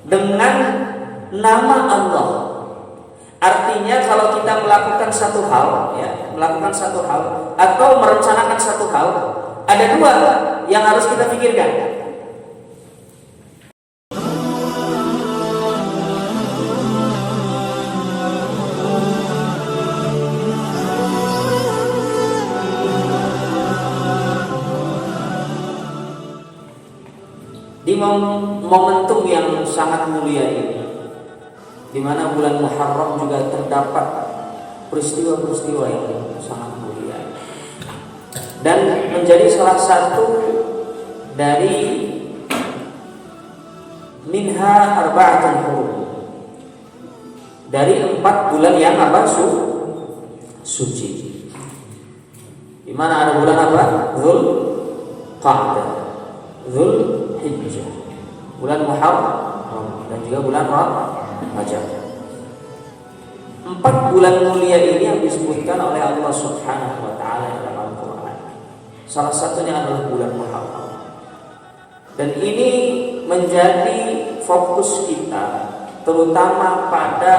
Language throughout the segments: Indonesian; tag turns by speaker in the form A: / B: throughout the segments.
A: dengan nama Allah. Artinya kalau kita melakukan satu hal, atau merencanakan satu hal, ada dua yang harus kita pikirkan. Di momentum yang sangat mulia ini, di mana bulan Muharram juga terdapat peristiwa-peristiwa yang sangat mulia dan menjadi salah satu dari minha arba'atun hurum, dari 4 bulan yang suci. Di mana ada bulan apa? Dzulqa'dah, Dzulhijjah, bulan Muharram, dan juga bulan Rajab. 4 bulan mulia ini yang disebutkan oleh Allah Subhanahu wa taala dalam Al-Qur'an. Salah satunya adalah bulan Muharram. Dan ini menjadi fokus kita terutama pada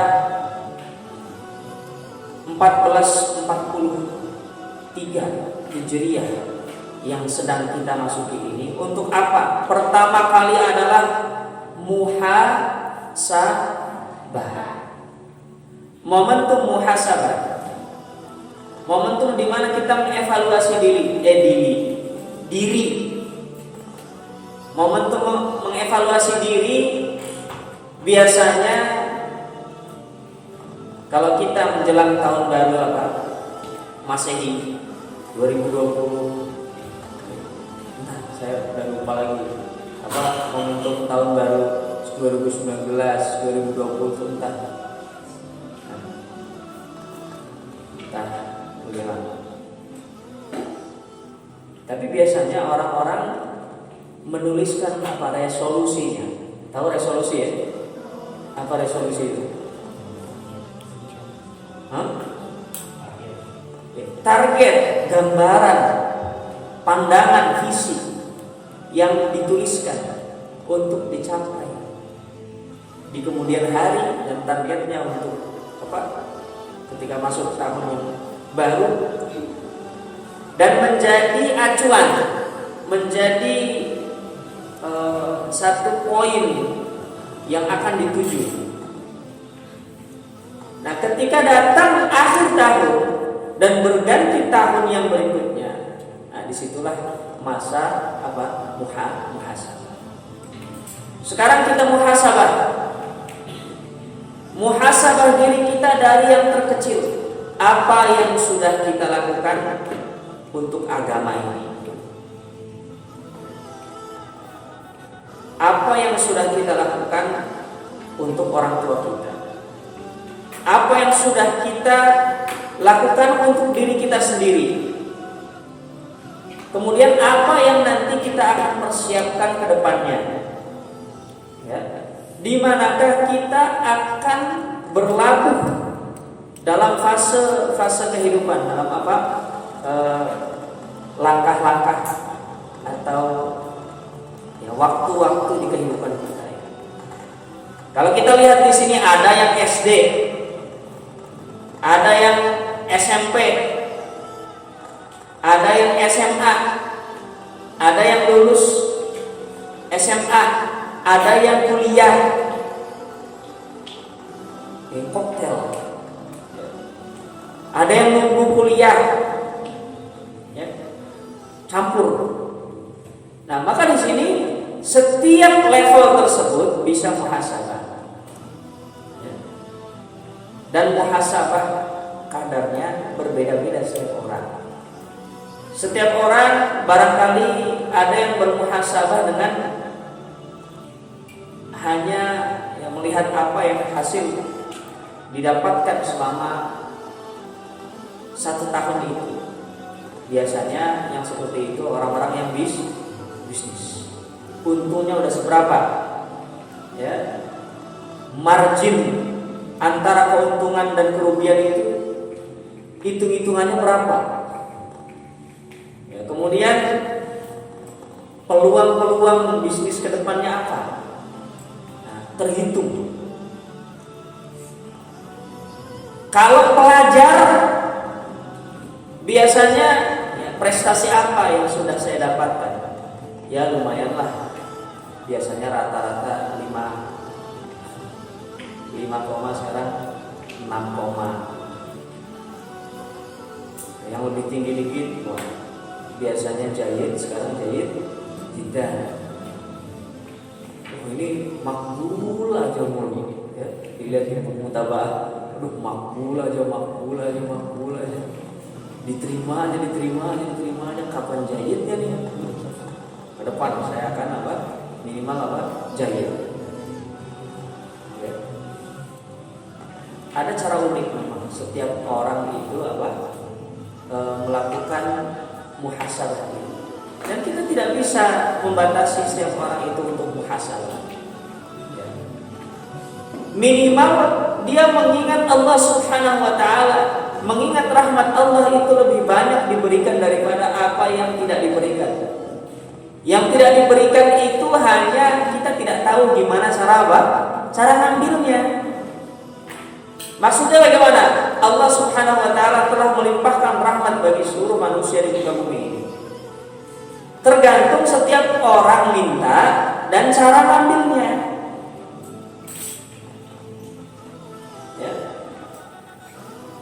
A: 1443 Hijriah yang sedang kita masuki ini. Untuk apa? Pertama kali adalah muhasabah. Momentum muhasabah, momentum di mana kita mengevaluasi diri. Momentum mengevaluasi diri biasanya kalau kita menjelang tahun baru Masehi 2020. Saya udah lupa lagi momentum tahun baru 2019, 2020 entah bagaimana. Tapi biasanya orang-orang menuliskan resolusinya. Tahu resolusi ya? Apa resolusi itu? Target, gambaran, pandangan, visi yang dituliskan untuk dicapai di kemudian hari, dan targetnya untuk ketika masuk tahun yang baru, dan menjadi acuan, menjadi satu poin yang akan dituju. Nah, ketika datang akhir tahun dan berganti tahun yang berikutnya, disitulah masa muhasabah. Sekarang kita muhasabah diri kita dari yang terkecil. Apa yang sudah kita lakukan untuk agama ini? Apa yang sudah kita lakukan untuk orang tua kita? Apa yang sudah kita lakukan untuk diri kita sendiri? Kemudian apa yang nanti kita akan persiapkan ke depannya? Ya. Di manakah kita akan berlabuh dalam fase kehidupan, dalam langkah-langkah atau waktu-waktu di kehidupan kita. Kalau kita lihat di sini ada yang SD, ada yang SMP, ada yang SMA, ada yang lulus SMA, ada yang kuliah, koktel, ada yang nunggu kuliah, campur. Nah, maka di sini setiap level tersebut bisa muhasabah, dan muhasabah kadarnya berbeda-beda setiap orang. Setiap orang barangkali ada yang bermuhasabah dengan hanya melihat apa yang hasil didapatkan selama 1 tahun itu. Biasanya yang seperti itu orang-orang yang bisnis. Untungnya udah seberapa? Ya. Margin antara keuntungan dan kerugian itu hitung-hitungannya berapa? Ya, kemudian peluang-peluang bisnis ke depannya apa? Nah, terhitung. Kalau pelajar biasanya ya, prestasi apa yang sudah saya dapatkan? Ya lumayanlah. Biasanya rata-rata 5, sekarang 6, yang lebih tinggi dikit, wah, biasanya jayid, sekarang jayid tidak. Ini makbul aja mulu, ya. Dilihat di mutabah, aduh makbul aja, diterima aja, kapan jayidnya nih? Ke depan saya akan apa? Minimal apa? Jayid. Ya. Ada cara unik memang, setiap orang itu apa? Melakukan muhasabah, dan kita tidak bisa membatasi setiap orang itu untuk muhasabah. Ya. Minimal dia mengingat Allah Subhanahu wa Ta'ala, mengingat rahmat Allah itu lebih banyak diberikan daripada apa yang tidak diberikan. Yang tidak diberikan itu hanya kita tidak tahu gimana cara apa? Cara ngambilnya. Maksudnya bagaimana? Allah Subhanahu wa Ta'ala telah melimpahkan rahmat bagi seluruh manusia di muka bumi ini. Tergantung setiap orang minta dan cara ngambilnya. Ya.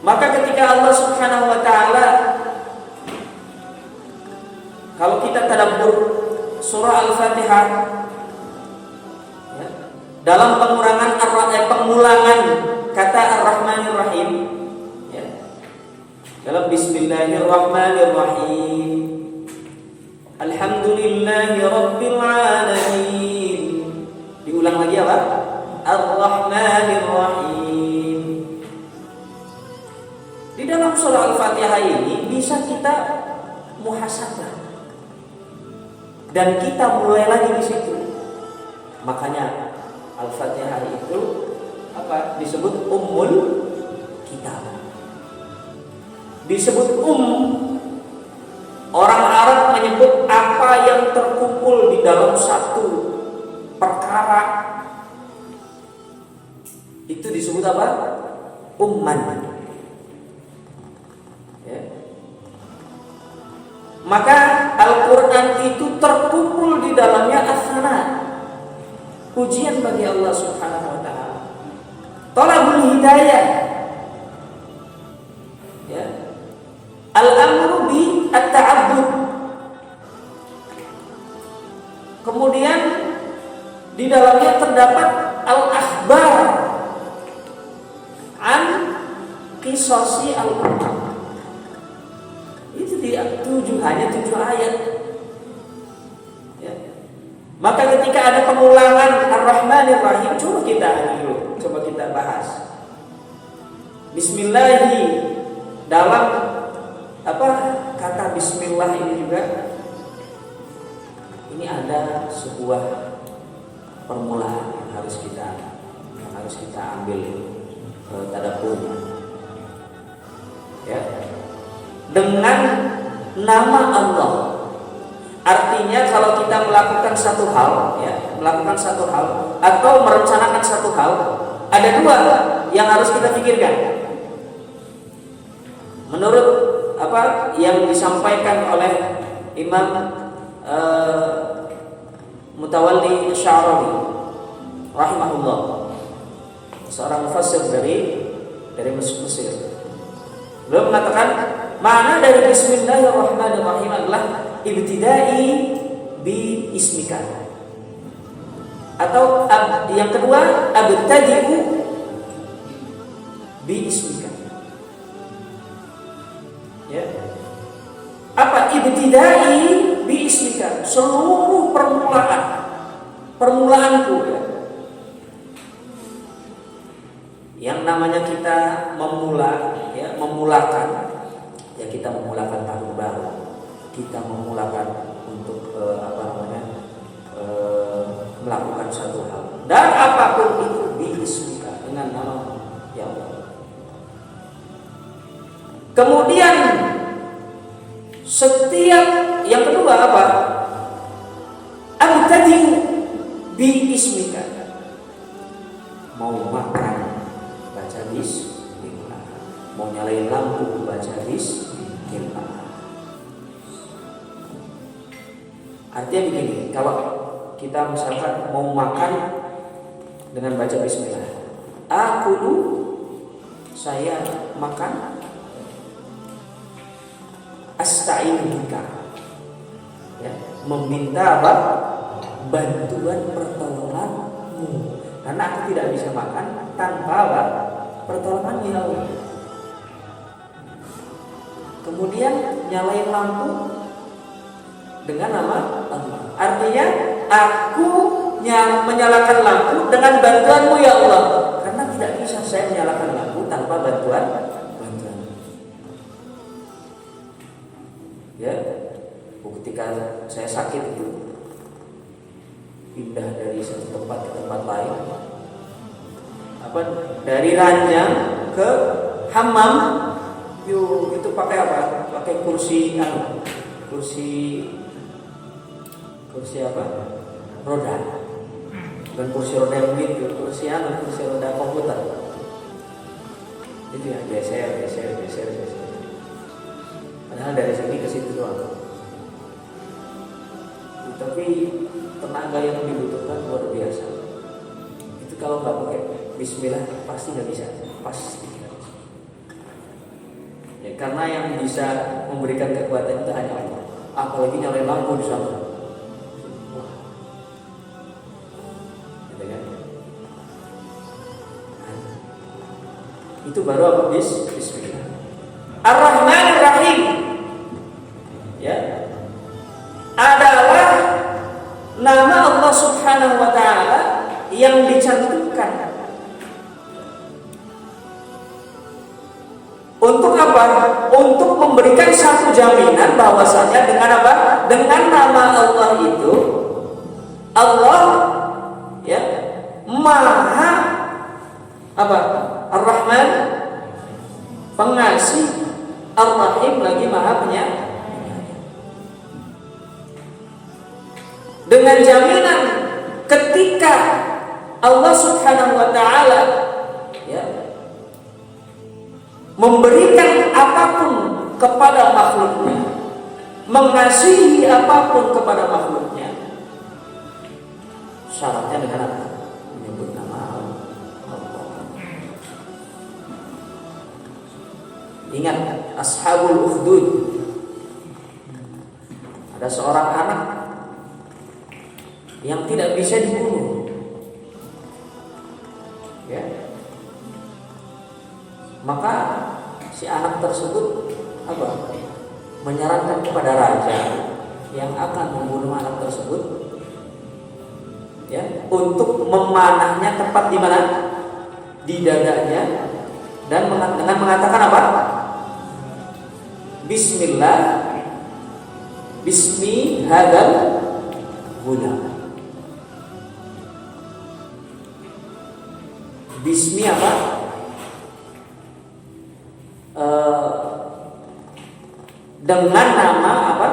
A: Maka ketika Allah Subhanahu wa Ta'ala, kalau kita tadabbur surah Al-Fatihah, ya, dalam pengulangan kata Ar-Rahmanir Rahim, ya, dalam Bismillahirrahmanirrahim, Alhamdulillahi Rabbil Alamin, diulang lagi apa? Ar-Rahmanir Rahim. Di dalam surah Al-Fatihah ini bisa kita muhasabah, dan kita mulai lagi di situ. Makanya Al-Fatihah itu apa? Disebut Ummul Kitab. Disebut orang Arab menyebut apa yang terkumpul di dalam satu perkara, itu disebut apa? Umman. Ya. Maka Al-Quran itu terkumpul di dalamnya as-sana, pujian bagi Allah Subhanahu wa Ta'ala, talabul hidayah, ya, al-amru bi at-ta'abbud. Kemudian di dalamnya terdapat al-akhbar an qisasi al-umam. Itu hanya 7 ayat. Ya. Maka ketika ada pengulangan Ar-Rahmanir Rahim, coba kita bahas. Bismillahi, dalam apa kata Bismillah ini juga, ini ada sebuah permulaan yang harus kita ambil tadabbur. Ya. Dengan nama Allah. Artinya kalau kita melakukan satu hal, ya, atau merencanakan satu hal, ada 2 yang harus kita pikirkan. Menurut apa yang disampaikan oleh Imam Mutawalli Sya'rawi rahimahullah, seorang mufassir dari Mesir. Beliau mengatakan makna dari Bismillahirrahmanirrahim adalah ibtidai bi ismika, atau yang kedua abtadi'u bi ismika. Ya. Apa ibtidai bi ismika? Seluruh permulaanku, ya. Yang namanya kita memulakan, ya, kita memulakan tahun baru, kita memulakan untuk melakukan satu hal, dan apapun itu biismika, dengan nama ya Allah. Kemudian setiap yang kedua apa? Abtadi'u biismika. mau makan baca bismillah, mau nyalain lampu baca bismillah. Artinya begini, kalau kita misalkan mau makan dengan baca bismillah, akulu, saya makan, asta'inu bika, ya, meminta apa? Bantuan pertolonganmu, karena aku tidak bisa makan tanpa apa? Pertolonganmu ya Allah. Kemudian nyalain lampu dengan nama Allah. Artinya aku menyalakan lampu dengan bantuanmu ya Allah, karena tidak bisa saya menyalakan lampu tanpa bantuan. Ya, ketika saya sakit itu pindah dari satu tempat ke tempat lain, dari ranjang ke hammam, itu pakai apa? Pakai kursi apa? Roda. Bukan kursi roda yang begitu, kursi roda komputer. Itu ya, geser. Padahal dari sini ke situ doang. Tapi tenaga yang dibutuhkan luar biasa. Itu kalau nggak pakai bismillah pasti nggak bisa. Pasti. Ya, karena yang bisa memberikan kekuatan itu hanya Allah. Apalagi nyalain lampu di sana. Wah. Gitu kan? Nah, itu baru apa? Bismillah. Ar-Rahmanir Rahim. Ya. Adalah nama Allah Subhanahu wa taala yang dicantumkan. Untuk apa? Untuk memberikan satu jaminan bahwasanya dengan apa? Dengan nama Allah itu, Allah ya Maha apa? Ar-Rahman, pengasih, Ar-Rahim lagi Maha Penyayang. Dengan jaminan ketika Allah Subhanahu wa taala ya memberikan apapun kepada makhluknya, mengasihi apapun kepada makhluknya, syaratnya dengan apa? Menyebut nama Allah. Ingat Ashabul Ukhdud, ada seorang anak yang tidak bisa dibunuh, ya. Maka si anak tersebut apa? Menyarankan kepada raja yang akan membunuh anak tersebut, ya, untuk memanahnya tepat di mana? Di dadanya, dan dengan mengatakan apa? Bismillah, bismi hadzal ghulam. Bismi apa? Dengan nama apa?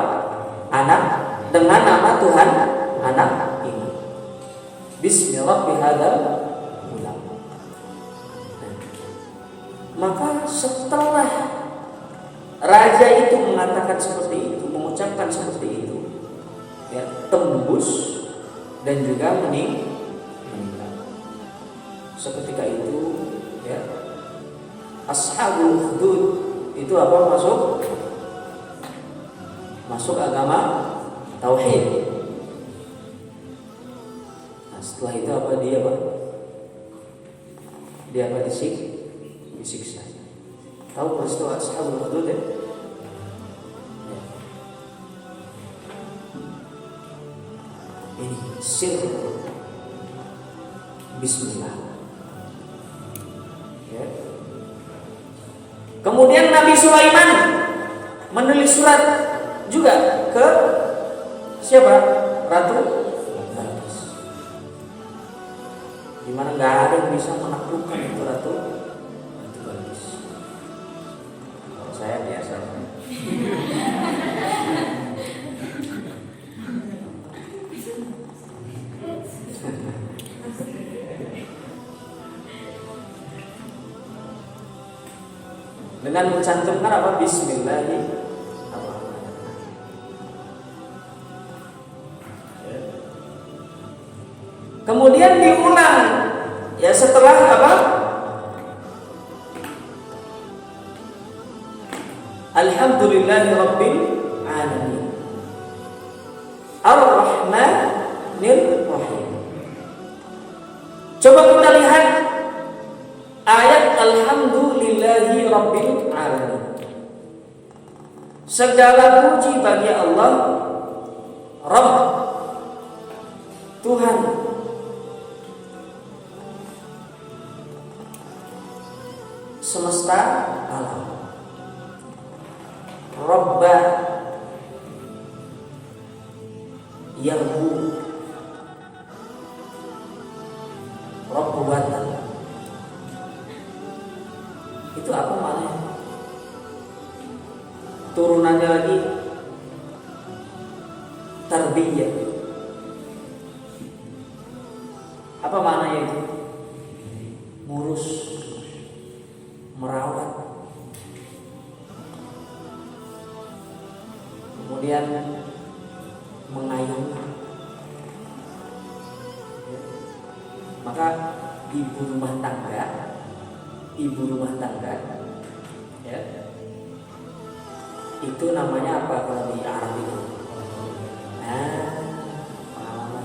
A: Anak, dengan nama Tuhan anak ini. Bismillahirrahmanirrahim. Maka setelah raja itu mengatakan seperti itu, mengucapkan seperti itu, ya, tembus dan juga meninggal. Seketika itu, ya, Ashabul Ukhdud itu apa? Masuk agama tauhid. Nah, setelah itu apa dia disiksa. Tahu peristiwa Ashabul Ukhdud ya? Ini sir Bismillah. Ya. Kemudian Nabi Sulaiman menulis surat juga ke siapa? Ratu Balqis. Di mana nggak ada yang bisa menaklukkan itu Ratu Balqis. Kalau saya biasa. dengan mencantumkan apa? Bismillahirrahmanirrahim. Kemudian diulang ya setelah apa? Alhamdulillahirabbil alamin. Ar-Rahmanir Rahim. Coba kita lihat ayat Alhamdulillahirabbil alamin. Segala puji bagi Allah, Rabb, Tuhan semesta alam. Rabba yarbu Rabbuwatan. Itu apa maknanya? Turunannya lagi tarbiyah. Apa maknanya itu? Ngurus, merawat, kemudian mengayomi. Maka ibu rumah tangga ya, itu namanya apa kalau di Arab itu? Pengalaman.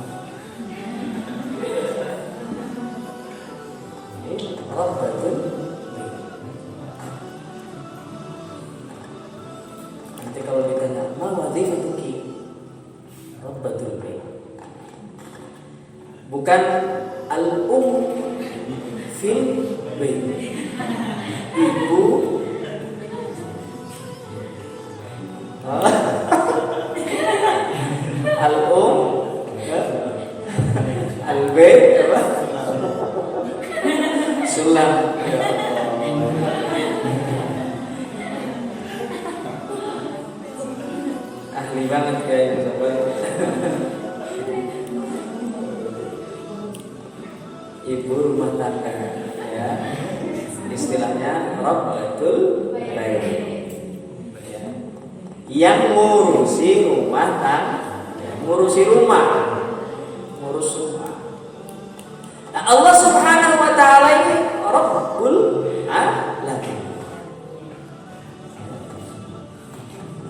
A: Rabbatul. Nanti kalau ditanya, "Ma wadzifatuki?" Rabbatul bait. Bukan fil bait. Ibu al-bait apa? Sulam. Ahli banget kayaknya sobat. Ibu rumah tangga ya. Istilahnya Rabbatul Bait. Ya. Yang ngurusi rumah tangga, ngurus rumah. Nah, Allah Subhanahu wa taala ini Rabbul Alamin.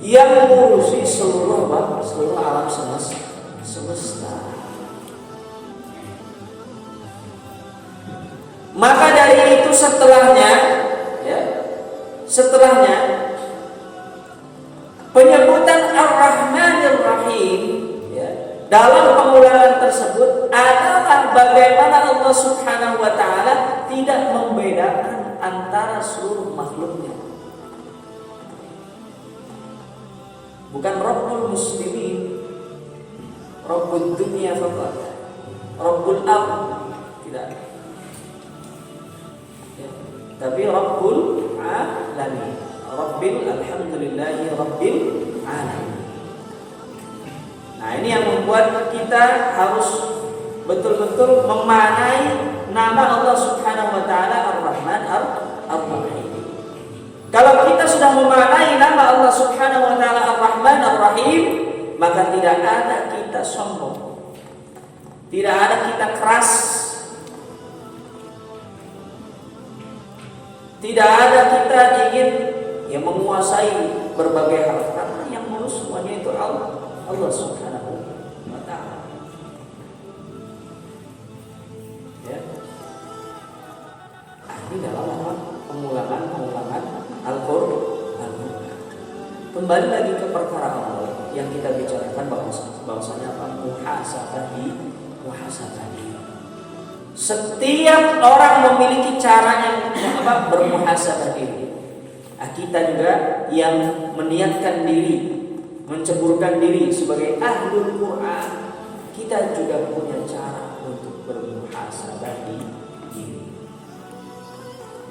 A: Yang mengurusi seluruh alam semesta. Maka dari itu setelahnya penyebutan Ar-Rahmanir Rahim ya, dalam pengulangan tersebut adalah bagaimana Allah Subhanahu wa taala tidak membedakan antara seluruh makhluknya. Bukan Rabbul Muslimin, Rabbul Dunia faqat, Rabbul Ard, tidak. Ya. Tapi Rabbul Alamin, Alhamdulillahi Rabbil Alamin. Nah, ini yang membuat kita harus betul-betul memaknai nama Allah Subhanahu wa taala Ar-Rahman Ar-Rahim. Kalau kita sudah memaknai nama Allah Subhanahu wa taala Ar-Rahman Ar-Rahim, maka tidak ada kita sombong. Tidak ada kita keras. Tidak ada kita ingin menguasai berbagai hal, karena yang ngurus semuanya itu Allah Subhanahu wa taala. Ya. Ini dalam pengulangan Al-Qur'an. Kembali lagi ke perkara awal yang kita bicarakan bahwasanya apa? Muhasabah diri. Setiap orang memiliki caranya bermuhasabah diri. Kita juga yang meniatkan diri, menceburkan diri sebagai ahlul Quran, kita juga punya cara untuk bermuhasabah diri.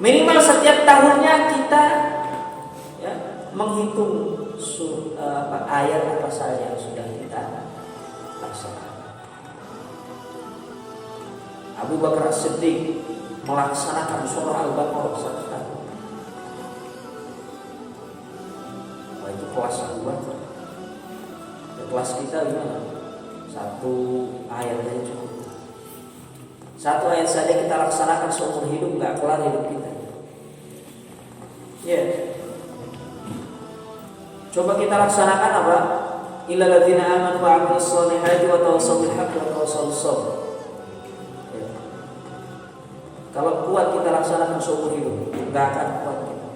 A: Minimal setiap tahunnya kita menghitung ayat apa saja yang sudah kita laksanakan. Abu Bakar As-Siddiq melaksanakan surah Al-Baqarah 1 tahun. kelas buat. Kelas kita gimana? Satu ayat aja cukup. Satu ayat saja kita laksanakan seumur hidup, nggak kelar hidup kita. Ya. Coba kita laksanakan apa? Illal ladzina amanu wa 'amilus shalihati wa tawassaw bil haqqi wa tawassaw bis sabr. Ya. Kalau kuat kita laksanakan seumur hidup, nggak akan kuat kita.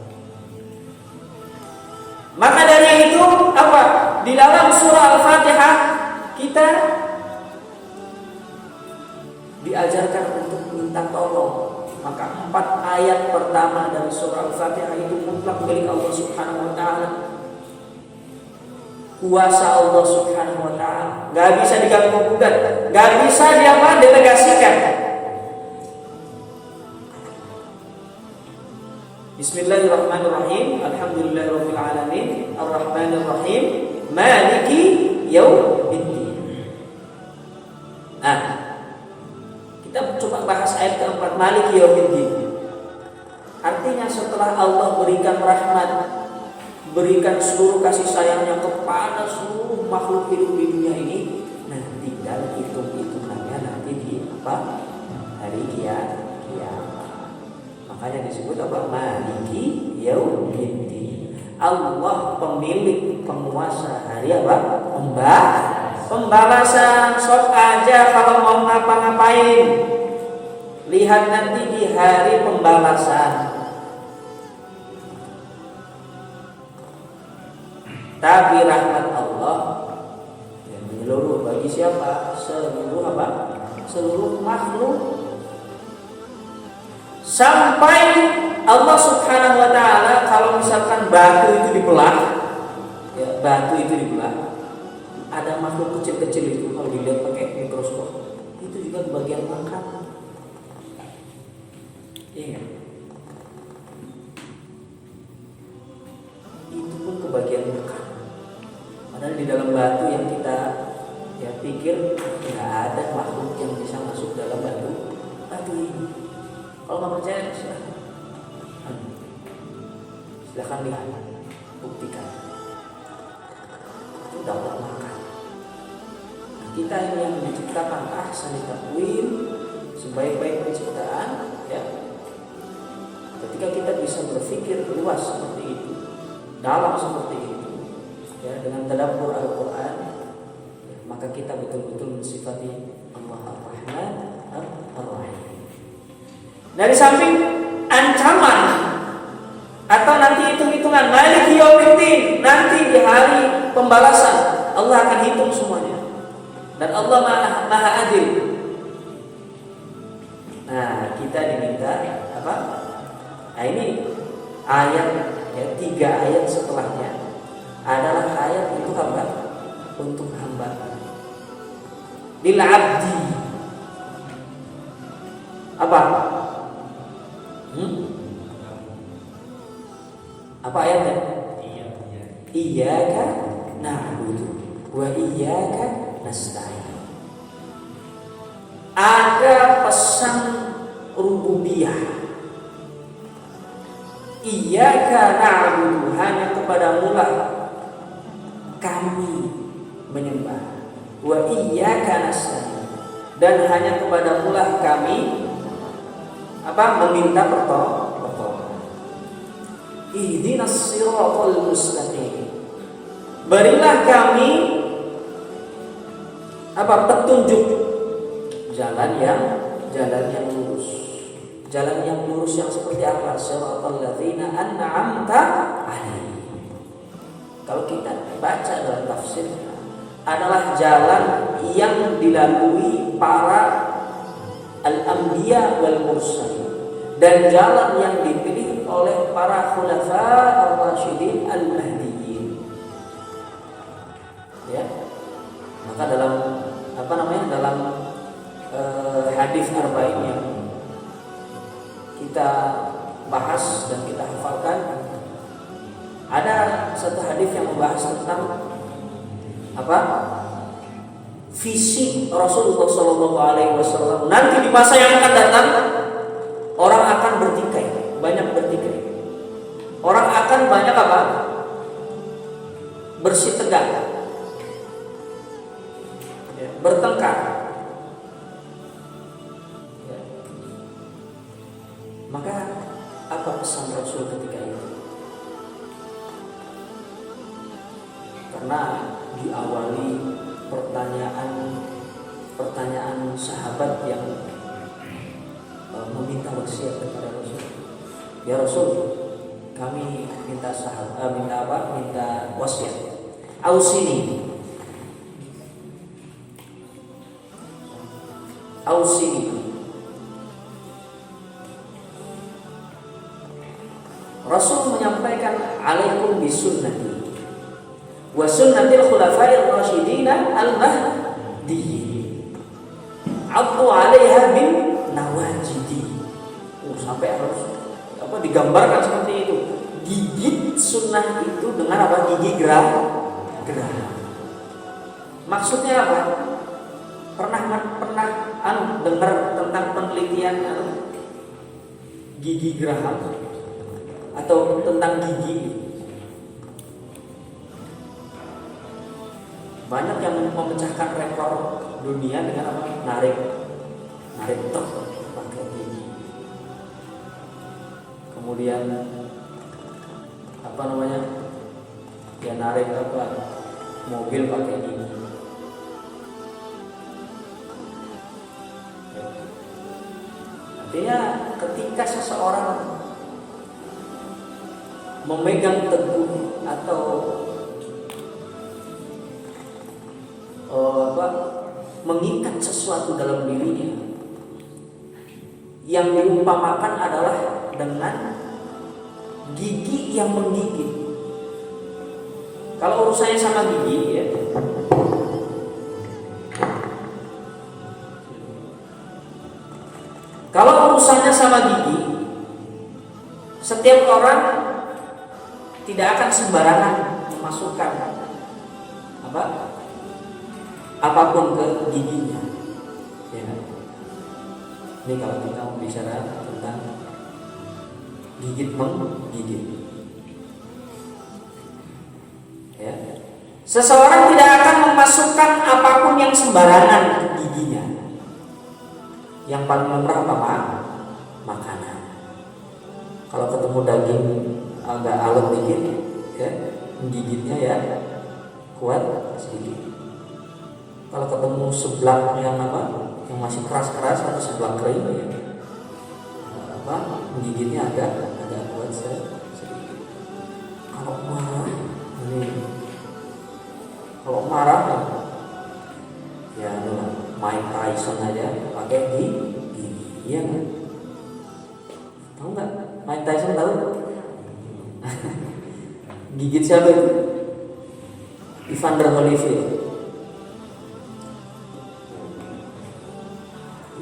A: Maka dari itu apa? Di dalam surah Al-Fatihah kita diajarkan untuk minta tolong. Maka 4 ayat pertama dari surah Al-Fatihah itu mutlak milik Allah Subhanahu wa taala. Kuasa Allah Subhanahu wa taala, enggak bisa diganggu gugat, enggak bisa delegasikan. Bismillahirrahmanirrahim. Alhamdulillahirabbil alamin, arrahmanir rahim, maliki yaumiddin. Kita coba bahas ayat keempat, maliki yaumiddin. Artinya setelah Allah berikan rahmat, berikan seluruh kasih sayangnya kepada seluruh makhluk hidup di dunia ini, nah tinggal hitung-hitungannya nanti di apa? Hari kiamat. Makanya disebut apa? Maliki yaumiddin. Allah pemilik, penguasa hari apa? Pembalasan. Sok aja kalau mau ngapa-ngapain, lihat nanti di hari pembalasan. Tapi rahmat Allah yang menyeluruh bagi siapa? Seluruh apa? Seluruh makhluk. Sampai Allah Subhanahu wa taala kalau misalkan batu itu dibelah, ya, batu itu dibelah, ada makhluk kecil-kecil itu kalau dilihat pakai mikroskop, itu juga bagian makan. Iya. Itu pun kebagian makan. Padahal di dalam batu yang kita pikir nggak ada makhluk yang bisa masuk dalam batu ini. Kalau nggak percaya silahkan lihat, buktikan. Itu dapat makan. Nah, kita ini yang diciptakan ahsanit taqwim, sebaik-baik penciptaan, ya. Ketika kita bisa berpikir luas seperti itu, dalam seperti itu, ya, dengan tadabbur Al-Quran, ya, maka kita betul-betul mensifati Allah Ar-Rahman Ar-Rahim. Dari samping ancaman atau nanti hitung-hitungan maliki yaumiddin, nanti di hari pembalasan Allah akan hitung semuanya, dan Allah maha adil. Nah, kita diminta apa? Nah, ini ayat, ya, 3 ayat setelahnya adalah ayat untuk apa? Untuk hamba. Lil abdi. Apa? Apa ayatnya? Iyyaka na'budu wa iyyaka nasta'in. Ada pesan rububiyah. Iyyaka na'budu, hanya kepadamu-lah kami menyembah. Wa iyyaka nasta'in, dan hanya kepadamu-lah kami meminta pertolongan. Ihdinas siratal mustaqim, berilah kami petunjuk jalan yang lurus. Jalan yang lurus yang seperti apa? Siratal ladzina an'amta 'alaihim. Kalau kita baca dalam tafsirnya, adalah jalan yang dilalui para al-anbiya wal mursalin, dan jalan yang dipilih oleh para khulafa ar-rasyidin al-mahdiyyin. Ya. Maka dalam dalam hadis arba'in yang kita bahas dan kita hafalkan, ada satu hadis yang membahas tentang visi Rasulullah SAW. Nanti di masa yang akan datang, orang akan banyak bertikai. Orang akan banyak bersitegang, ya, bertengkar. Ya. Maka apa pesan Rasul ketika itu? Karena diawali pertanyaan sahabat yang meminta wasiat kepada Rasul. Ya Rasul, kami minta wasiat. Ausini. Rasul menyampaikan alaikum bisunnati wa sunnatil khulafa'ir rasyidin al-mahdiyyin. Addu 'alaiha bin nawajidi. Sampai harus digambarkan seperti itu. Gigit sunnah itu dengan apa? Gigi gerah. Maksudnya apa? Pernah dengar tentang penelitian gigi geraham atau tentang gigi? Banyak yang memecahkan rekor dunia dengan apa? Narik truk pakai gigi. Kemudian ya narik mobil pakai gigi. Artinya ketika seseorang memegang teguh atau mengikat sesuatu dalam dirinya, yang diumpamakan adalah dengan gigi yang menggigit. Kalau urusannya sama gigi, ya, kalau urusannya sama gigi, setiap orang tidak akan sembarangan memasukkan apapun ke giginya. Ya. Ini kalau kita bicara tentang gigit menggigit. Ya. Seseorang tidak akan memasukkan apapun yang sembarangan ke giginya. Yang paling lumrah apa? Makanan. Kalau ketemu daging agak alot dikit, ya, menggigitnya ya kuat sedikit. Kalau ketemu seblak yang masih keras atau seblak kering, ya, menggigitnya agak kuat sedikit. Kalau marah ya Mike Tyson aja pakai gigi, iya kan? Tahu nggak? Mike Tyson tahu? Gigit siapa itu? Evander Holyfield.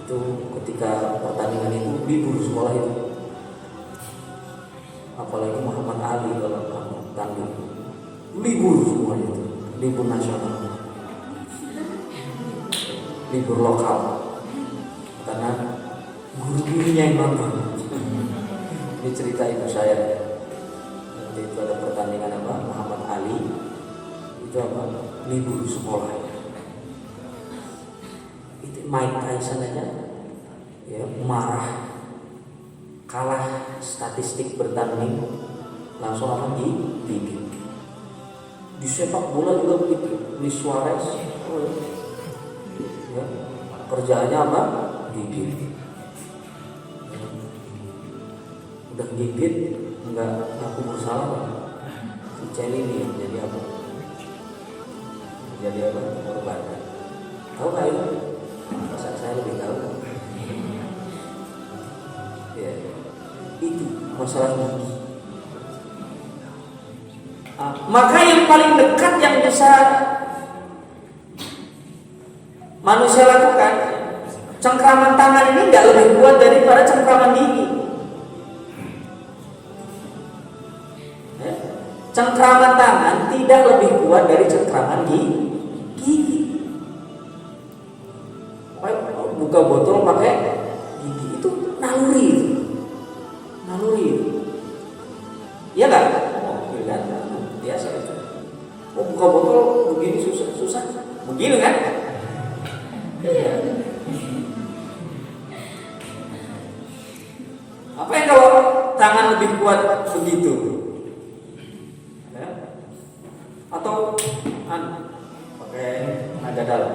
A: Itu ketika pertandingan itu libur sekolah itu. Apalagi Muhammad Ali kalau tanding, libur semua itu, libur nasional, libur lokal, karena guru-gurunya yang nonton. Ini cerita ibu saya. Nanti itu ada pertandingan Muhammad Ali, itu libur sekolah. Itu Mike Tyson aja, ya, marah, kalah statistik bertanding, langsung gigit. Di sepak bola juga begitu. Luis Suarez, ya, kerjaannya gigit. Udah gigit, nggak ngaku bersalah, Celini jadi korban. Tahu nggak itu? Masa saya lebih tahu. Ya, itu masalah gigi. Maka yang paling dekat yang bisa manusia lakukan, cengkraman tangan ini nggak lebih kuat daripada cengkraman gigi. Ya. Cengkraman tangan tidak lebih kuat dari cengkraman gigi. Buka botol pakai gigi itu naluri. Iya nggak? Biasa itu. Apa yang kalau tangan lebih kuat begitu? Ya? Atau pakai tenaga dalam?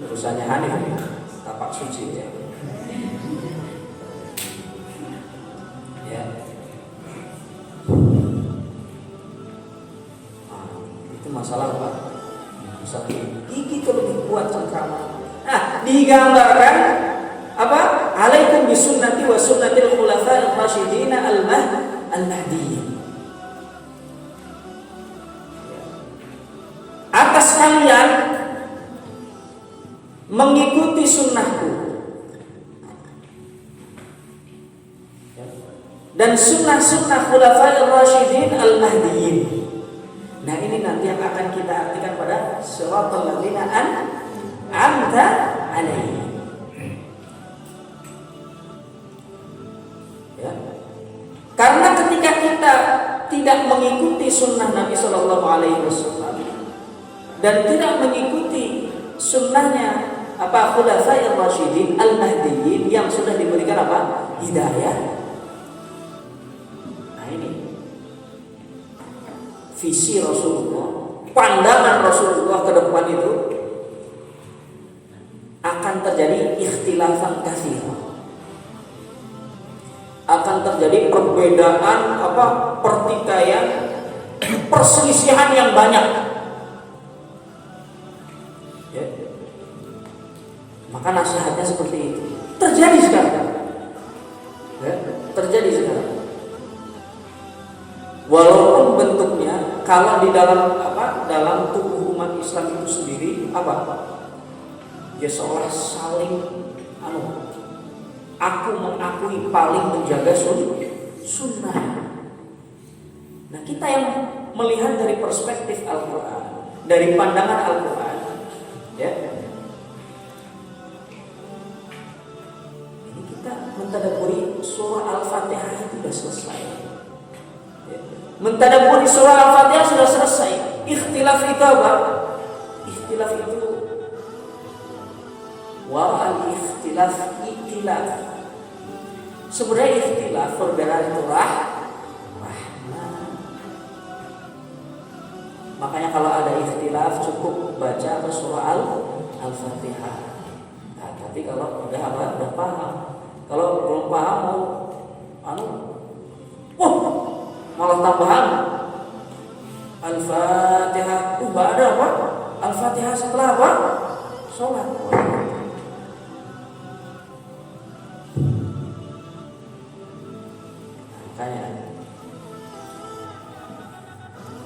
A: Urusannya Hanif, tapak suci ya. Ya. Itu masalah apa? Masalah gigi itu lebih kuat cengkraman. Nah, digambarkan apa? Alaikum bisunnati wa sunnatil khulafa'ir rasyidin al-mahdiyyin. Atas kalian mengikuti sunnahku dan sunnah-sunnah khulafa'ir rasyidin al-mahdiyyin. Nah, ini nanti yang akan kita artikan pada siratal ladzina an'amta 'alaihim. Ya. Karena ketika kita tidak mengikuti sunnah Nabi Shallallahu Alaihi Wasallam dan tidak mengikuti sunnahnya apa khulafa'ir rasyidin al-mahdiyyin yang sudah diberikan apa hidayah. Nah ini visi Rasulullah, pandangan Rasulullah ke depan itu akan terjadi ikhtilafan katsir. Akan terjadi perbedaan apa pertikaian perselisihan yang banyak ya. Maka nasihatnya seperti itu terjadi sekarang ya, terjadi sekarang walaupun bentuknya kalau di dalam apa dalam tubuh umat Islam itu sendiri apa ya seolah saling aku mengakui paling menjaga sunnah. Nah kita yang melihat dari perspektif Al-Quran, dari pandangan Al-Quran, ya, ini kita mentadabburi surah Al-Fatihah itu sudah selesai. Ya. Mentadabburi surah Al-Fatihah sudah selesai. Ikhtilaf itu apa? Ikhtilaf itu ikhtilaf. Sebenarnya ikhtilaf perbedaan itu rahmah. Makanya kalau ada ikhtilaf cukup baca surah Al-Fatihah. Nah, tapi kalau udah paham, kalau belum paham malah tambahan Al-Fatihah. Ada apa? Al-Fatihah setelah apa? Sholat.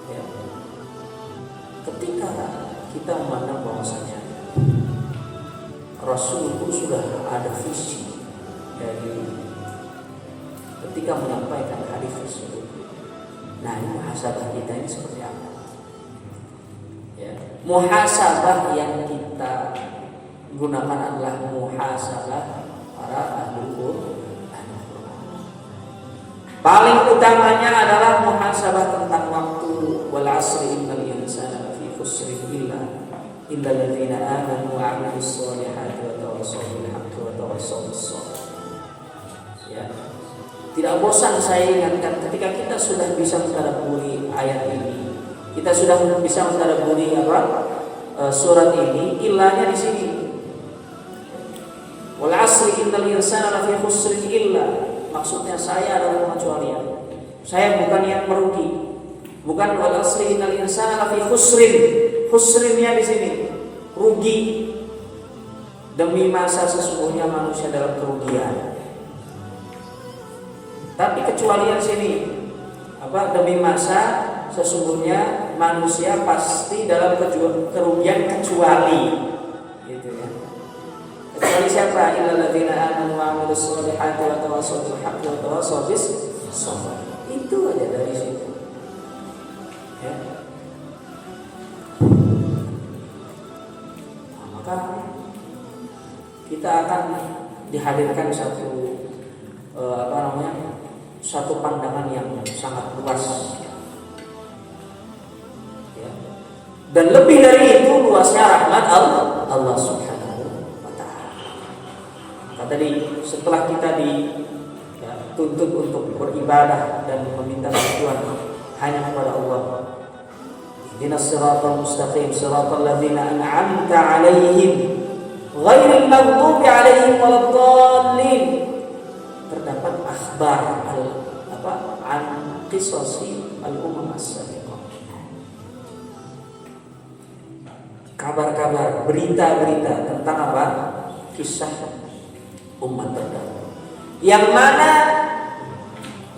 A: Ya. Ketika kita memandang bahwasanya Rasul itu sudah ada visi dari ketika menyampaikan hadis tersebut. Nah, ini muhasabah kita ini seperti apa? Ya. Muhasabah yang kita gunakan adalah muhasabah para ahli Quran. Paling utamanya adalah muhasabah tentang waktu. Wal 'asri innal insana lafi khusrin illa alladziina aamanu wa 'amilus shalihati wa tawassaw bil haqqi wa tawassaw bis sabr. Ya. Tidak bosan saya ingatkan ketika kita sudah bisa mentadabburi ayat ini, kita sudah bisa mentadabburi surat ini, ilahnya di sini. Wal 'asri innal insana lafi khusrin illa, maksudnya saya adalah pengecualian. Saya bukan yang merugi. Bukan wal 'asri innal insana lafi khusrin. Khusrinnya di sini rugi. Demi masa sesungguhnya manusia dalam kerugian. Tapi kecualian sini demi masa sesungguhnya manusia pasti dalam kerugian kecuali gitu ya. Kecuali siapa? Illal ladzina amanu wa 'amilus shalihati wa tawassaw bil haqqi wa tawassaw bis sabr. Itu aja dari situ. Ya. Nah, maka kita akan dihadirkan satu pandangan yang sangat luas. Ya. Dan lebih dari itu luasnya rahmat Allah Subhanahu wa ta'ala. Maka tadi setelah kita dituntut untuk beribadah dan meminta bantuan hanya kepada Allah. Ihdinas siratal mustaqim siratal ladzina an'amta 'alaihim ghairil maghdubi 'alaihim waladdallin. Terdapat akhbar an qisasi al-umam as-sabiqah. Kabar-kabar, berita-berita tentang apa? Kisah umat terdahulu. Yang mana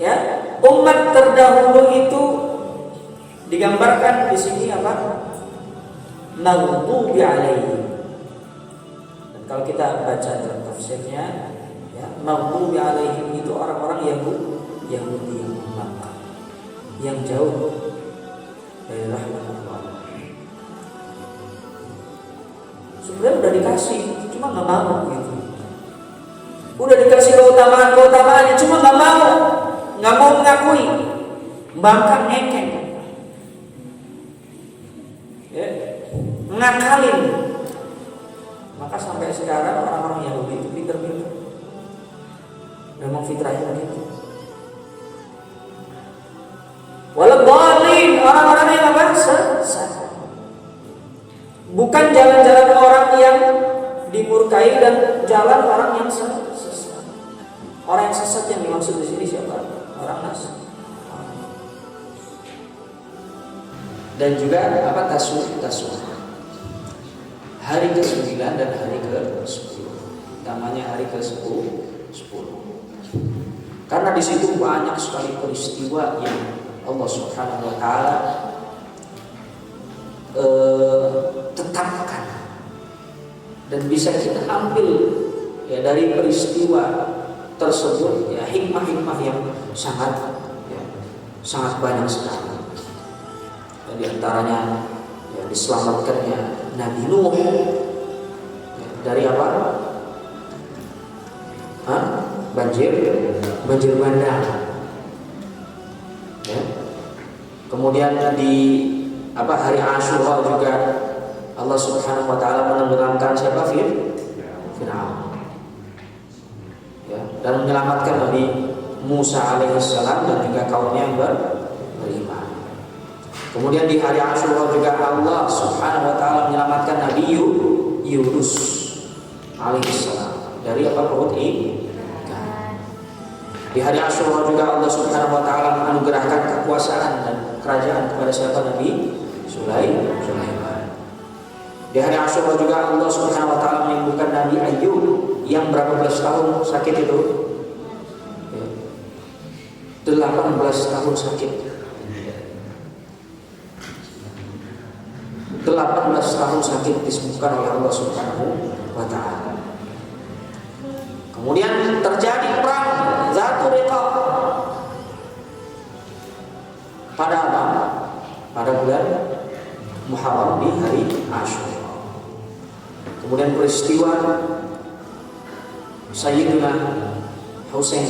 A: ya, umat terdahulu itu digambarkan di sini apa? Maghdubi 'alaihim. Dan kalau kita baca dalam tafsirnya, ya, maghdubi 'alaihim itu orang-orang Yahudi yang Makkah, yang jauh dari rahmat Allah. Sebenarnya udah dikasih, cuma nggak mau gitu. Udah dikasih keutamaannya, cuma nggak mau mengakui, bangkang ngekeng, ya, ngakalin. Maka sampai sekarang orang-orang Yahudi itu pinter-pinter, memang fitrahnya begitu. Waladhdallin, orang-orang yang apa? Sesat. Bukan jalan-jalan orang yang dimurkai dan jalan orang yang sesat. Orang yang sesat yang dimaksud di sini siapa? Orang Nasrani. Dan juga apa? Tasawuf. Hari ke-9 dan hari ke-10. Namanya hari ke-10. Karena di situ banyak sekali peristiwa yang Allah Subhanahu wa taala tetapkan dan bisa kita ambil ya dari peristiwa tersebut ya hikmah-hikmah yang sangat banyak sekali. Dan di antaranya ya diselamatkannya Nabi Nuh ya, dari apa? Banjir bandang. Ya. Kemudian di hari Asyura juga Allah Subhanahu wa taala menenggelamkan siapa? Fir'aun. Ya, dan menyelamatkan Nabi Musa alaihissalam dan juga kaumnya yang beriman. Kemudian di hari Asyura juga Allah Subhanahu wa taala menyelamatkan Nabi Yunus alaihissalam dari perut ikan. Di hari Asyura juga Allah Subhanahu wa taala menganugerahkan kekuasaan dan kerajaan kepada siapa? Nabi Sulaiman. Di hari Asyura juga Allah Subhanahu wa taala menyembuhkan Nabi Ayyub yang berapa belas tahun sakit itu? 18 tahun sakit. 18 tahun sakit disembuhkan oleh Allah Subhanahu wa taala. Kemudian terjadi perang Zatul Riqab pada bulan Muharram di hari Asyura. Kemudian peristiwa Sayyidina Husain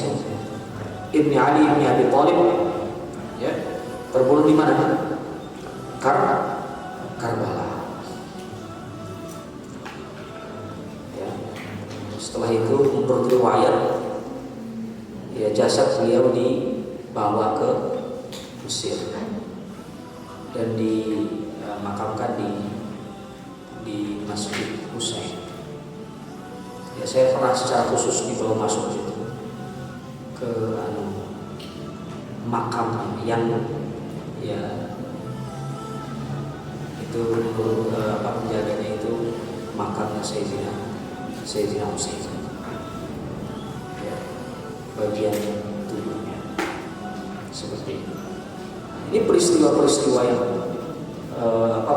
A: ibni Ali ibni Abi Thalib ya, terbunuh di mana? Karbala. Ya. Setelah itu menurut riwayat ya jasad beliau dibawa ke Mesir dan dimakamkan di Masjid Husain. Ya, saya pernah secara khusus dibawa masuk situ ke makam yang ya itu penjaganya itu makamnya Sayyidina Husain. Ya, bagian tubuhnya seperti ini. Ini peristiwa-peristiwa yang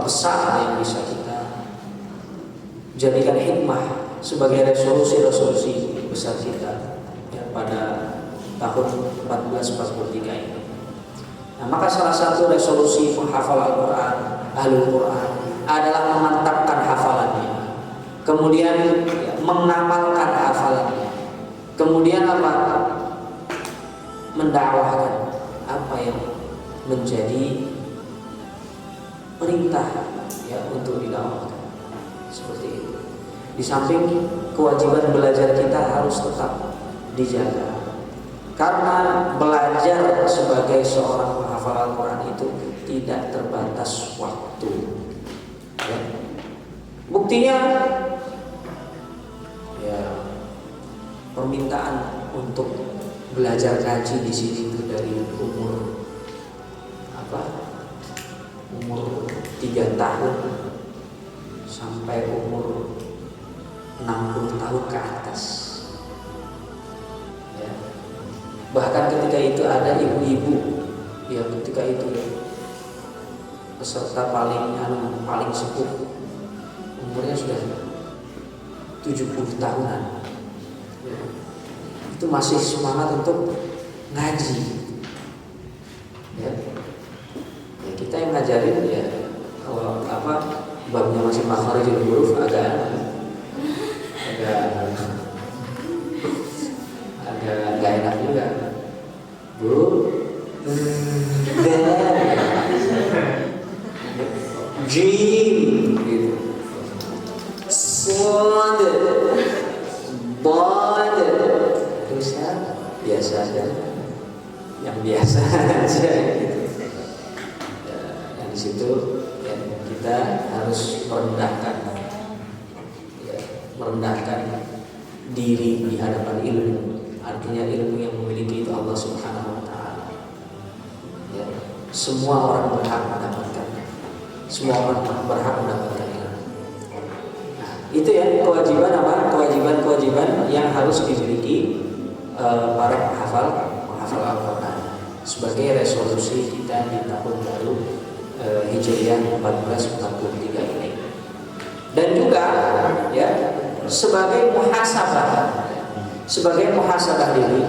A: besar yang bisa kita jadikan hikmah sebagai resolusi besar kita ya, pada tahun 1443 ini. Nah, maka salah satu resolusi penghafal Al-Quran, Ahlul Quran adalah memantapkan hafalannya, kemudian ya, mengamalkan hafalannya, kemudian mendakwahkan apa yang menjadi perintah ya untuk didakwahkan seperti itu. Di samping kewajiban belajar kita harus tetap dijaga. Karena belajar sebagai seorang penghafal Al-Quran itu tidak terbatas waktu. Ya. Buktinya, ya, permintaan untuk belajar ngaji di sini itu dari umur 3 tahun sampai umur 60 tahun ke atas. Ya. Bahkan ketika itu ada ibu-ibu, ya ketika itu ya, peserta paling sepuh, umurnya sudah 70 tahunan. Ya. Itu masih semangat untuk ngaji. Ya. Ya, kita yang ngajarin ya kalau babnya masih makharijul huruf agak nggak enak juga. Bu, jim gitu, sod, bod, terus ya biasa aja, yang biasa aja gitu. Ya, yang di situ ya, kita harus merendahkan diri di hadapan ilmu. Artinya ilmu yang memiliki itu Allah Subhanahu wa Ta'ala. Ya, semua orang berhak mendapatkannya. Semua orang berhak mendapatkan ilmu. Nah, itu ya kewajiban yang harus dimiliki para penghafal Al-Quran sebagai resolusi kita di tahun baru Hijriah 1443 ini. Dan juga ya sebagai muhasabah diri,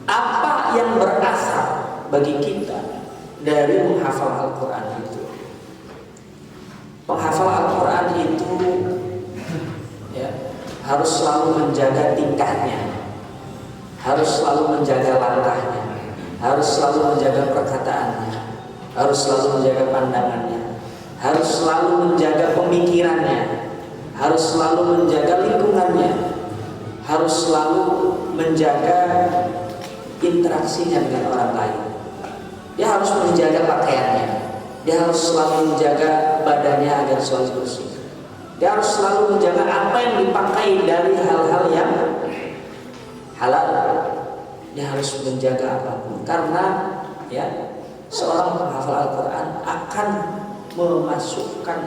A: apa yang berasal bagi kita dari menghafal Al-Quran itu. Penghafal Al-Quran itu ya harus selalu menjaga tingkahnya, harus selalu menjaga langkahnya, harus selalu menjaga perkataannya, harus selalu menjaga pandangannya, harus selalu menjaga pemikirannya, harus selalu menjaga lingkungannya, harus selalu menjaga interaksinya dengan orang lain. Dia harus menjaga pakaiannya, dia harus selalu menjaga badannya agar selalu bersih. Dia harus selalu menjaga apa yang dipakai dari hal-hal yang halal. Dia harus menjaga apapun, karena ya seorang penghafal Al-Quran akan memasukkan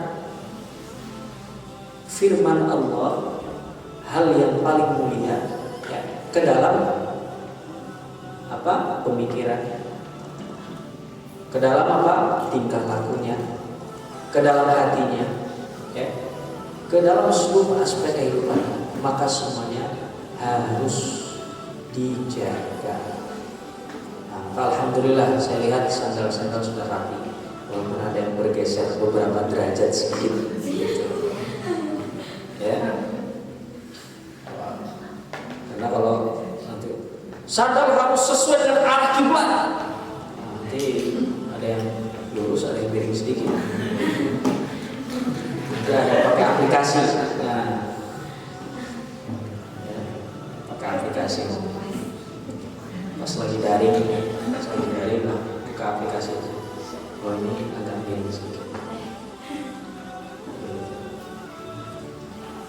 A: firman Allah, hal yang paling mulia ya, ke dalam pemikirannya, ke dalam tingkah lakunya, ke dalam hatinya ya, ke dalam seluruh aspek kehidupan. Maka semuanya harus dijaga. Nah, alhamdulillah saya lihat sandal-sandal sudah rapi, walaupun ada yang bergeser beberapa derajat sedikit gitu. Ya. Karena kalau nanti sandal harus sesuai dengan arah kiblat, nanti ada yang lurus, ada yang miring sedikit. Ada pakai aplikasi, nah, ya, pakai aplikasi. Pas lagi daring lah, buka aplikasi. Oh ini agak miring sedikit.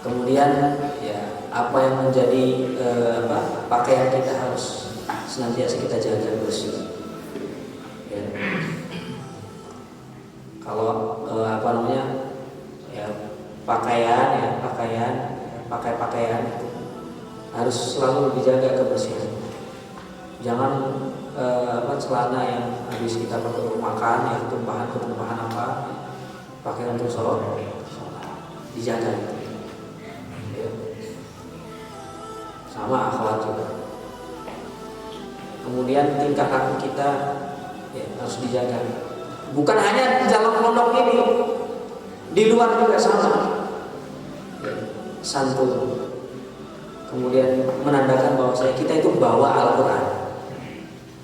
A: Kemudian ya apa yang menjadi pakaian kita harus senantiasa kita jaga bersih. Ya. Kalau pakaian itu harus selalu dijaga kebersihan. Jangan celana yang habis kita pakai untuk makan, yang tumpahan pakai untuk sholat, dijaga. Ya. Sama akhwat juga. Kemudian tingkah laku kita ya, harus dijaga. Bukan hanya di dalam pondok ini, di luar juga sama. Ya, santun. Kemudian menandakan bahwa kita itu bawa Al-Quran.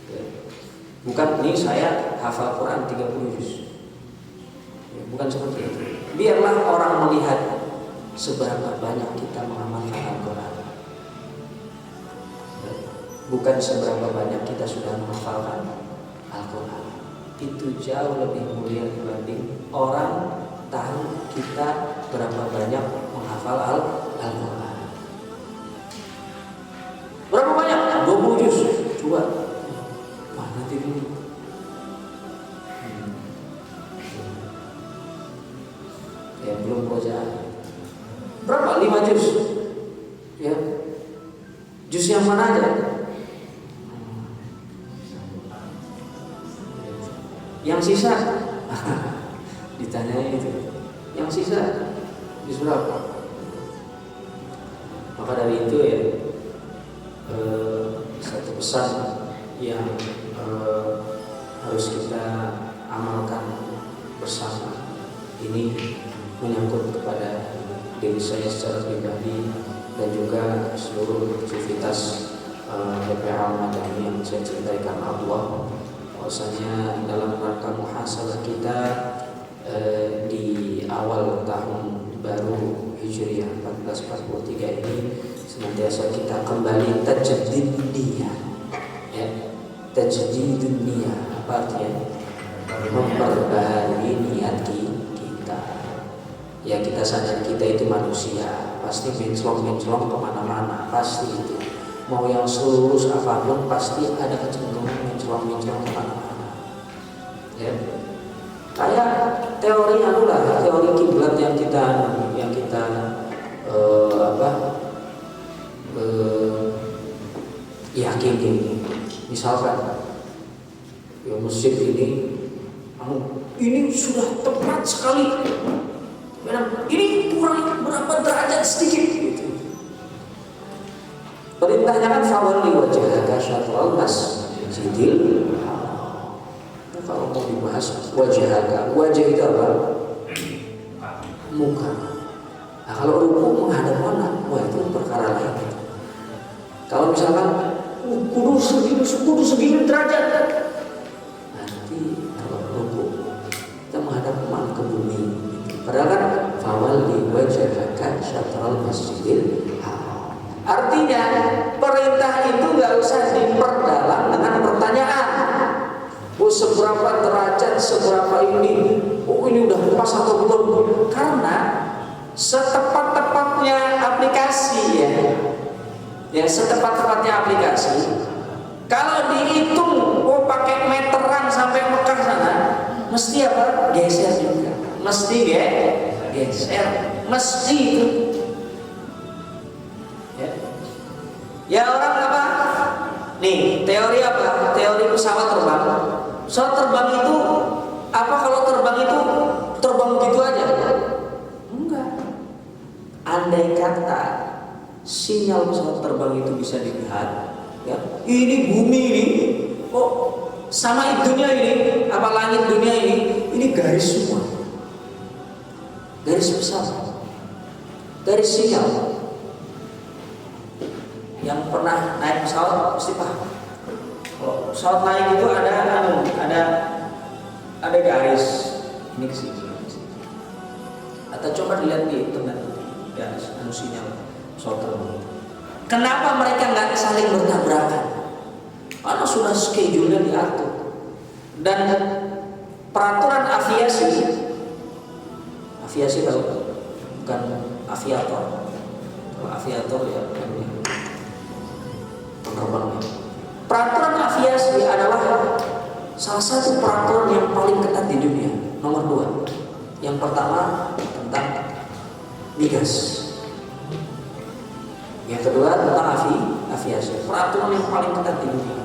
A: Ya. Bukan ini saya hafal Quran 30 juz. Ya, bukan seperti itu. Biarlah orang melihat seberapa banyak kita mengamalkan Al-Quran, bukan seberapa banyak kita sudah menghafalkan Al-Quran. Itu jauh lebih mulia dibanding orang tahu kita berapa banyak menghafal Al-Quran. Berapa banyak? 20 juz. Coba. Wah, nanti dulu. Ya, belum bacaan. Berapa? 5 juz. Ya. Juz yang mana aja? Yang sisa ditanya itu, yang sisa juz berapa? Maka dari itu ya, satu pesan yang harus kita amalkan bersama ini menyangkut kepada diri saya secara pribadi dan juga seluruh aktivitas DPA Madani yang saya cintai karena Allah. Bahwasanya dalam rangka muhasabah kita di awal tahun baru Hijriah 1443 ini senantiasa kita kembali tajdid niyah, ya, tajdid niyah apa artinya? Memperbaharui niat kita. Ya, kita sadar kita itu manusia, pasti menclong kemana-mana, pasti itu. Mau yang selurus apapun pasti ada kecenderungan menclong kemana-mana. Ya, kayak teori teori kiblat yang kita yakini. Misalkan ya masjid ini sudah tepat sekali, ini kurang berapa derajat sedikit gitu. Perintahnya kan fawalli wajhaka syatral masjidil haram. Kalau mau dibahas wajhaka, wajah itu apa? Muka. Nah, kalau ruku menghadap mana? Wah, itu perkara lain. Kalau misalkan kudu segini derajat, nanti kalau ruku kita menghadap mana? Ke bumi. Padahal kan fawalli wajhaka syatral masjidil haram. Artinya perintah itu nggak usah diperdalam dengan pertanyaan. Oh, seberapa derajat, seberapa ini? Oh, ini udah pas atau belum? Karena setepat-tepatnya aplikasi ya setepat-tepatnya aplikasi. Kalau dihitung, oh pakai meteran sampai Mekah sana, mesti apa? Geser juga. Mesti geser. Mesti itu. Ya orang apa? Nih, teori apa? Teori pesawat terbang. Pesawat terbang itu apa? Kalau terbang itu terbang begitu aja? Enggak. Andai kata sinyal pesawat terbang itu bisa dilihat, ya, ini bumi ini, oh sama dunia ini, apa langit dunia ini garis semua. Garis pesawat. Garis sinyal. Yang pernah naik pesawat pasti paham. Kalau pesawat naik itu ada garis ini ke sini. Atau coba dilihat di internet garis sinyal pesawat terbang. Kenapa mereka nggak saling bertabrakan? Karena sudah schedule-nya diatur. Dan peraturan aviasi tahu, bukan aviator. Kalau aviator ya penerbangnya. Peraturan aviasi adalah salah satu peraturan yang paling ketat di dunia. Nomor 2. Yang pertama tentang migas. Yang kedua tentang aviasi. Peraturan yang paling ketat di dunia.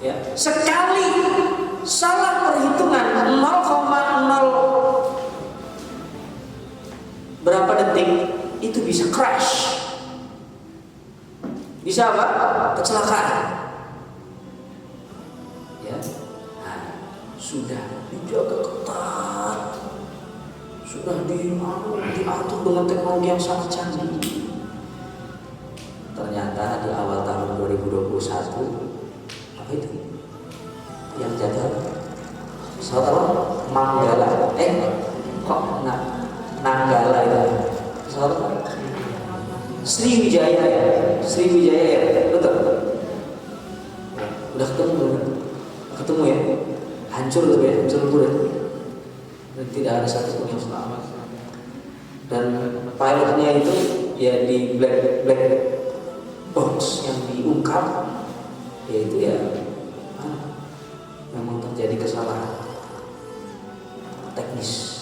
A: Ya, sekali salah perhitungan 0,0 berapa detik itu bisa crash. Bisa apa? Kecelakaan. Ya. Nah, sudah dijaga ketat. Sudah diatur dengan teknologi yang sangat canggih. Ternyata di awal tahun 2021 apa itu? Yang jatuh pesawat apa? Manggala. Nanggala itu. Pesawat Sriwijaya ya, Sriwijaya ya, betul. Udah ketemu belum? Ketemu ya, hancur tuh ya, hancur ya. Dan tidak ada satupun yang selamat. Dan pilotnya itu ya di black box yang diungkap, yaitu ya memang terjadi kesalahan teknis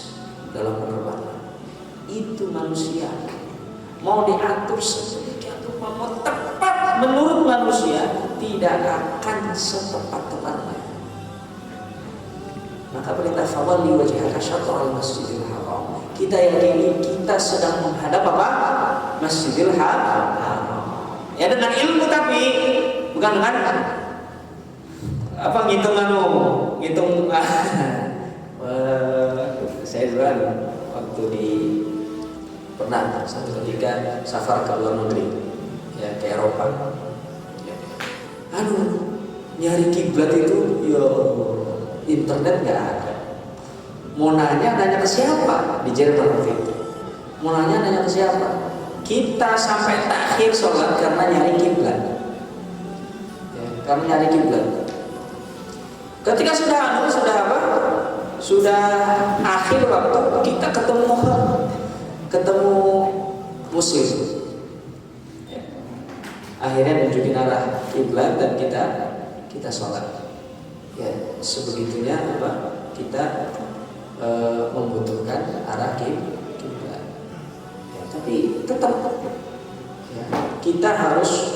A: dalam penerbangan. Itu manusia mau diatur sedemikian rupa, mau tepat menurut manusia tidak akan setepat-tepatnya. Maka perintah fawalli wajhaka syatral masjidil haram. Kita yakini kita sedang menghadap apa? Masjidil haram. Ya dengan ilmu, tapi bukan dengan apa ngitung saya juga waktu pernah satu ketika safar ke luar negeri ya, ke Eropa ya. Nyari kiblat itu ya internet nggak ada. Mau nanya ke siapa? Di Jerman waktu itu mau nanya ke siapa? Kita sampai takhir sholat karena nyari kiblat ya, karena nyari kiblat. Ketika sudah akhir waktu, kita ketemu muslim ya. Akhirnya nunjukin arah kiblat dan kita sholat ya. Sebegitunya kita membutuhkan arah kiblat ya, tapi tetap ya, kita harus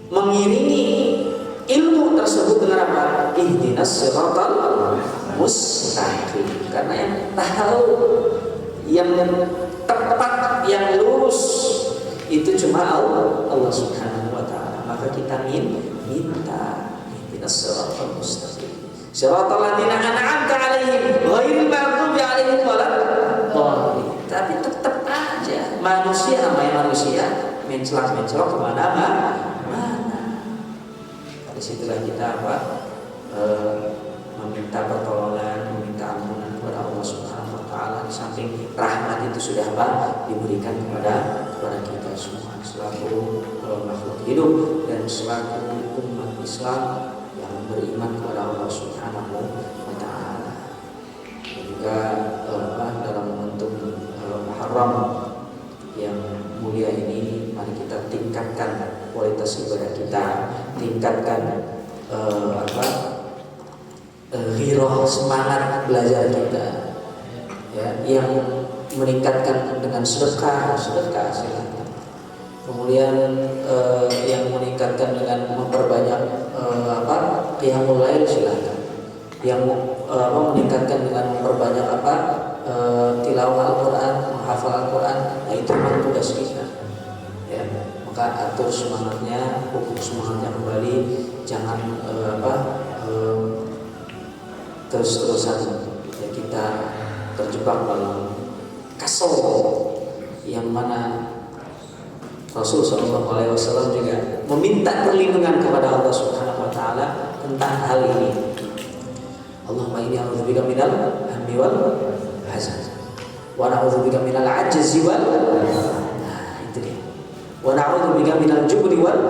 A: mengiringi ilmu tersebut dengan apa? Ihdinas siratal mustaqim. Karena yang tahu, yang tepat, yang lurus itu cuma Allah Subhanahu wa taala. Maka kita minta ihdinas siratal mustaqim. Siratal ladzina an'amta 'alaihim ghairil maghdubi 'alaihim waladdallin. Tapi tetap aja manusia namanya manusia menclok kemana-mana. Disitulah kita meminta pertolongan, meminta ampunan kepada Allah Subhanahu wa taala. Di samping rahmat itu sudah diberikan kepada kita semua selaku makhluk hidup dan selaku umat Islam yang beriman kepada Allah Subhanahu wa taala. Dan juga dalam momentum Muharram yang mulia ini, mari kita tingkatkan kualitas ibadah kita, tingkatkan ghiroh, semangat belajar kita ya, yang meningkatkan dengan sedekah silakan. Kemudian yang meningkatkan dengan memperbanyak qiyamul lail silakan. Yang meningkatkan dengan memperbanyak tilawah Al-Qur'an, menghafal Al-Qur'an, nah itu memang tugas kita ya. Maka atur semangatnya, pupuk semangatnya kembali, jangan terus-terusan ya kita terjebak dalam kasal yang mana Rasul SAW juga meminta perlindungan kepada Allah Subhanahu wa taala tentang hal ini. Allahumma inni a'udzubika minal hammi wal hazan wa na'udzubika minal ajzi wal itu dia. Wa na'udzubika minal jubni wal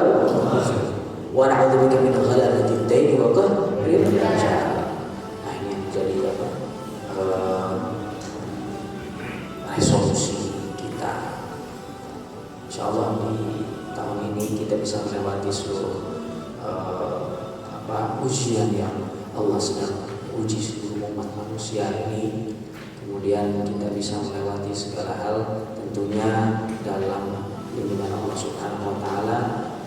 A: wa na'udzubika min ghalabati ad-daini wa qahril rijal. Nah, ini yang menjadi resolusi kita. Insyaallah di tahun ini kita bisa melewati seluruh ujian yang Allah sedang uji seluruh umat manusia ini. Kemudian kita bisa melewati segala hal tentunya dalam lindungan Allah Subhanahu wa taala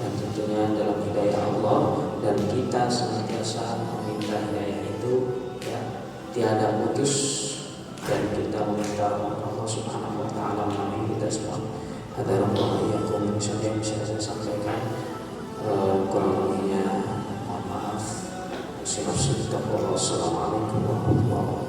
A: dan tentunya dalam hidayah Allah, dan kita senantiasa meminta hidayah itu ya, tiada putus, dan kita meminta Allah Subhanahu wa taala melalui kita semua. Ada orang yang bisa saya sampaikan, kurang lebihnya mohon maaf. Assalamualaikum warahmatullahi wabarakatuh.